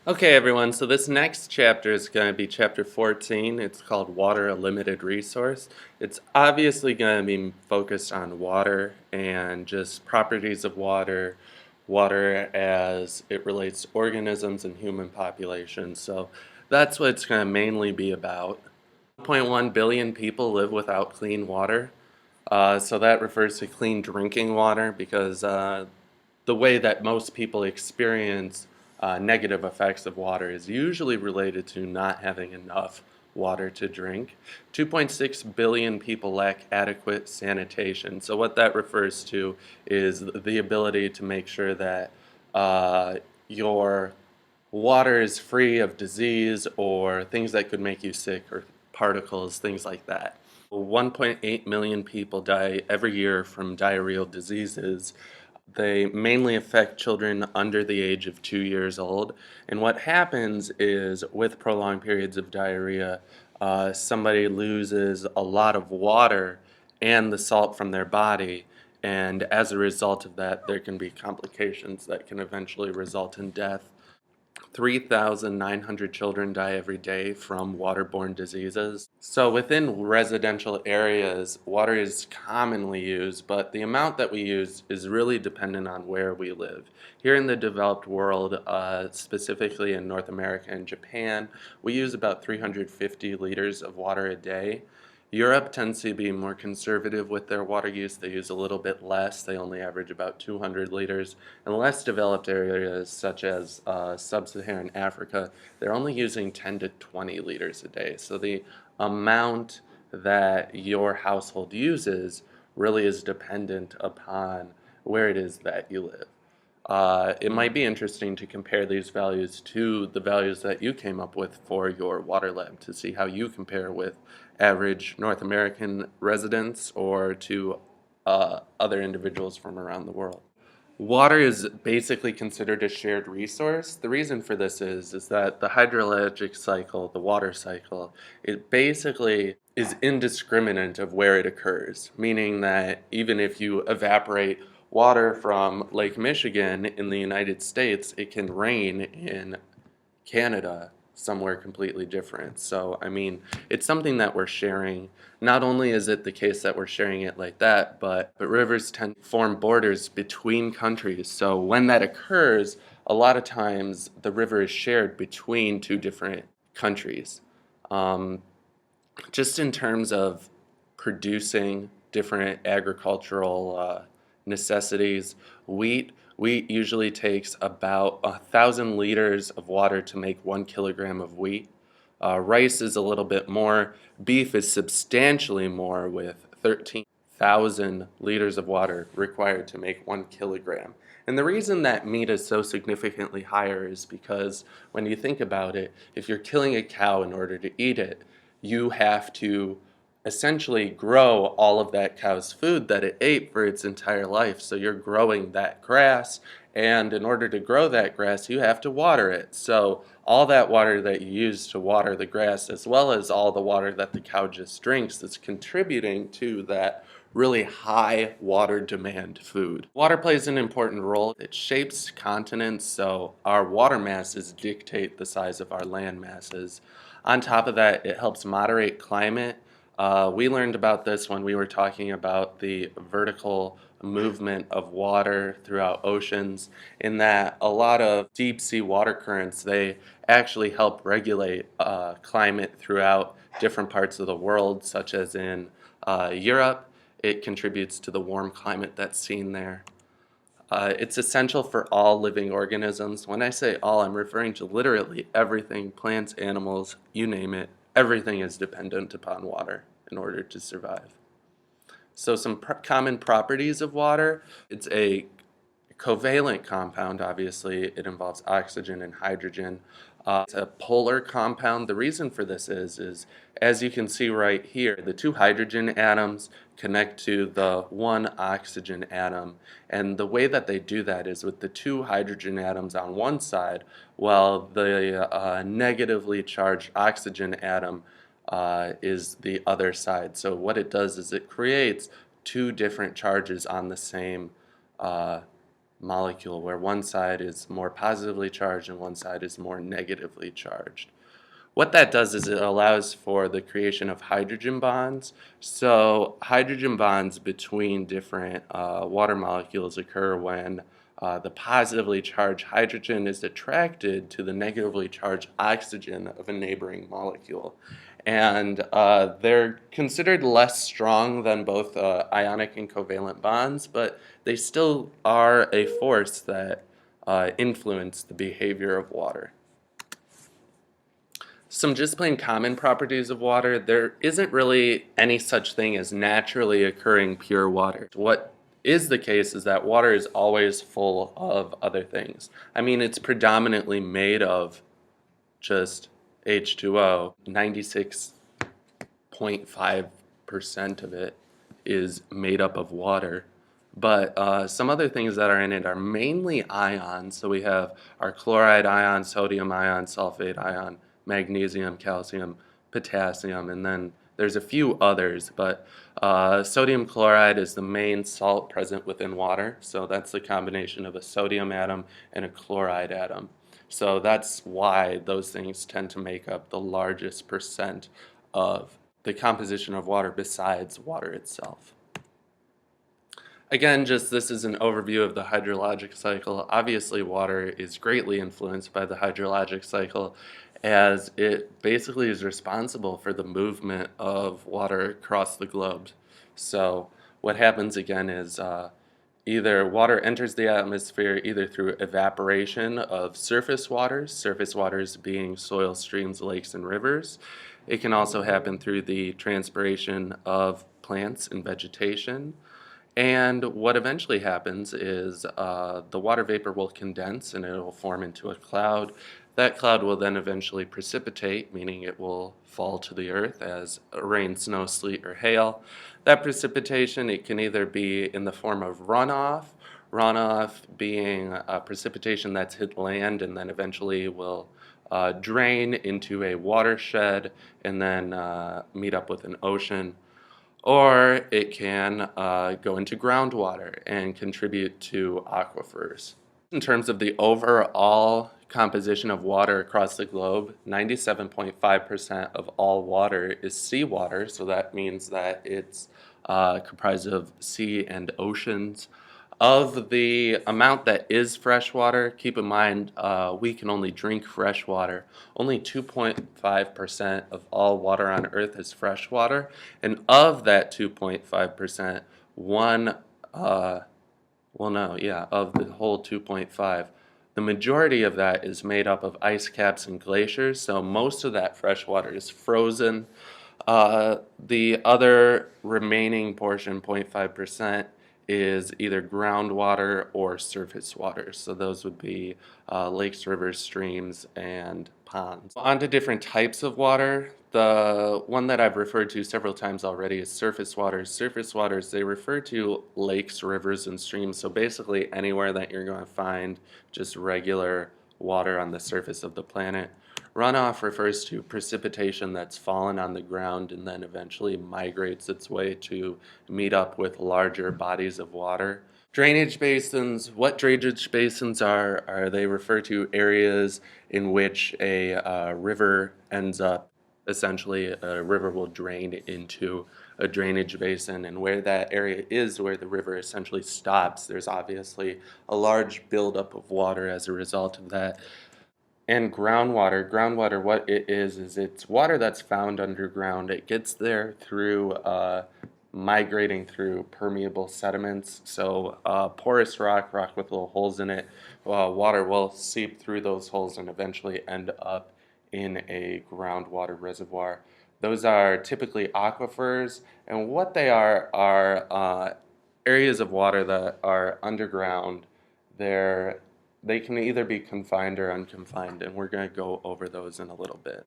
Okay, everyone, so this next chapter is going to be chapter 14. It's called Water, a Limited Resource. It's obviously going to be focused on water and just properties of water, water as it relates to organisms and human populations. So that's what it's going to mainly be about. 1.1 billion people live without clean water. So that refers to clean drinking water because the way that most people experience negative effects of water is usually related to not having enough water to drink. 2.6 billion people lack adequate sanitation. So, what that refers to is the ability to make sure that your water is free of disease or things that could make you sick or particles, things like that. 1.8 million people die every year from diarrheal diseases. They mainly affect children under the age of 2 years old. And what happens is, with prolonged periods of diarrhea, somebody loses a lot of water and the salt from their body. And as a result of that, there can be complications that can eventually result in death. 3,900 children die every day from waterborne diseases. So within residential areas, water is commonly used, but the amount that we use is really dependent on where we live. Here in the developed world, specifically in North America and Japan, we use about 350 liters of water a day. Europe tends to be more conservative with their water use. They use a little bit less. They only average about 200 liters. In less developed areas, such as sub-Saharan Africa, they're only using 10 to 20 liters a day. So the amount that your household uses really is dependent upon where it is that you live. It might be interesting to compare these values to the values that you came up with for your water lab to see how you compare with average North American residents or to other individuals from around the world. Water is basically considered a shared resource. The reason for this is that the hydrologic cycle, the water cycle, it basically is indiscriminate of where it occurs, meaning that even if you evaporate water from Lake Michigan in the United States, it can rain in Canada somewhere completely different. So, I mean, it's something that we're sharing. Not only is it the case that we're sharing it like that, but rivers tend to form borders between countries. So, when that occurs, a lot of times the river is shared between two different countries. Um, just in terms of producing different agricultural necessities, wheat usually takes about 1,000 liters of water to make 1 kilogram of wheat. Rice is a little bit more. Beef is substantially more, with 13,000 liters of water required to make 1 kilogram. And the reason that meat is so significantly higher is because when you think about it, if you're killing a cow in order to eat it, you have to essentially grow all of that cow's food that it ate for its entire life. So you're growing that grass, and in order to grow that grass, you have to water it. So all that water that you use to water the grass, as well as all the water that the cow just drinks, is contributing to that really high water demand food. Water plays an important role. It shapes continents, so our water masses dictate the size of our land masses. On top of that, it helps moderate climate. We learned about this when we were talking about the vertical movement of water throughout oceans, in that a lot of deep sea water currents, they actually help regulate climate throughout different parts of the world, such as in Europe. It contributes to the warm climate that's seen there. It's essential for all living organisms. When I say all, I'm referring to literally everything, plants, animals, you name it. Everything is dependent upon water in order to survive. So some common properties of water. It's a covalent compound, obviously. It involves oxygen and hydrogen. It's a polar compound. The reason for this is as you can see right here, the two hydrogen atoms connect to the one oxygen atom. And the way that they do that is with the two hydrogen atoms on one side, while the negatively charged oxygen atom is the other side. So what it does is it creates two different charges on the same molecule, where one side is more positively charged and one side is more negatively charged. What that does is it allows for the creation of hydrogen bonds. So hydrogen bonds between different water molecules occur when the positively charged hydrogen is attracted to the negatively charged oxygen of a neighboring molecule. And they're considered less strong than both ionic and covalent bonds, but they still are a force that influence the behavior of water. Some just plain common properties of water, there isn't really any such thing as naturally occurring pure water. What is the case is that water is always full of other things. I mean, it's predominantly made of just H2O. 96.5% of it is made up of water. But some other things that are in it are mainly ions. So we have our chloride ion, sodium ion, sulfate ion, magnesium, calcium, potassium, and then there's a few others. But sodium chloride is the main salt present within water. So that's the combination of a sodium atom and a chloride atom. So that's why those things tend to make up the largest percent of the composition of water besides water itself. Again, just this is an overview of the hydrologic cycle. Obviously, water is greatly influenced by the hydrologic cycle, as it basically is responsible for the movement of water across the globe. So what happens again is either water enters the atmosphere either through evaporation of surface waters being soil, streams, lakes, and rivers. It can also happen through the transpiration of plants and vegetation. And what eventually happens is the water vapor will condense and it will form into a cloud. That cloud will then eventually precipitate, meaning it will fall to the earth as rain, snow, sleet, or hail. That precipitation, it can either be in the form of runoff being precipitation that's hit land and then eventually will drain into a watershed and then meet up with an ocean, or it can go into groundwater and contribute to aquifers. In terms of the overall composition of water across the globe, 97.5% of all water is seawater, so that means that it's comprised of sea and oceans. Of the amount that is fresh water, keep in mind we can only drink fresh water. Only 2.5% of all water on Earth is fresh water, and of that 2.5%, of the whole 2.5, the majority of that is made up of ice caps and glaciers, so most of that fresh water is frozen. The other remaining portion, 0.5%, is either groundwater or surface water. So those would be lakes, rivers, streams, and ponds. On to different types of water. The one that I've referred to several times already is surface waters. Surface waters, they refer to lakes, rivers, and streams. So basically anywhere that you're going to find just regular water on the surface of the planet. Runoff refers to precipitation that's fallen on the ground and then eventually migrates its way to meet up with larger bodies of water. Drainage basins, what drainage basins are they refer to areas in which a river ends up. Essentially, a river will drain into a drainage basin, and where that area is where the river essentially stops, there's obviously a large buildup of water as a result of that. And groundwater, what it is it's water that's found underground. It gets there through migrating through permeable sediments. So porous rock with little holes in it, water will seep through those holes and eventually end up in a groundwater reservoir. Those are typically aquifers, and what they are areas of water that are underground. They can either be confined or unconfined, and we're going to go over those in a little bit.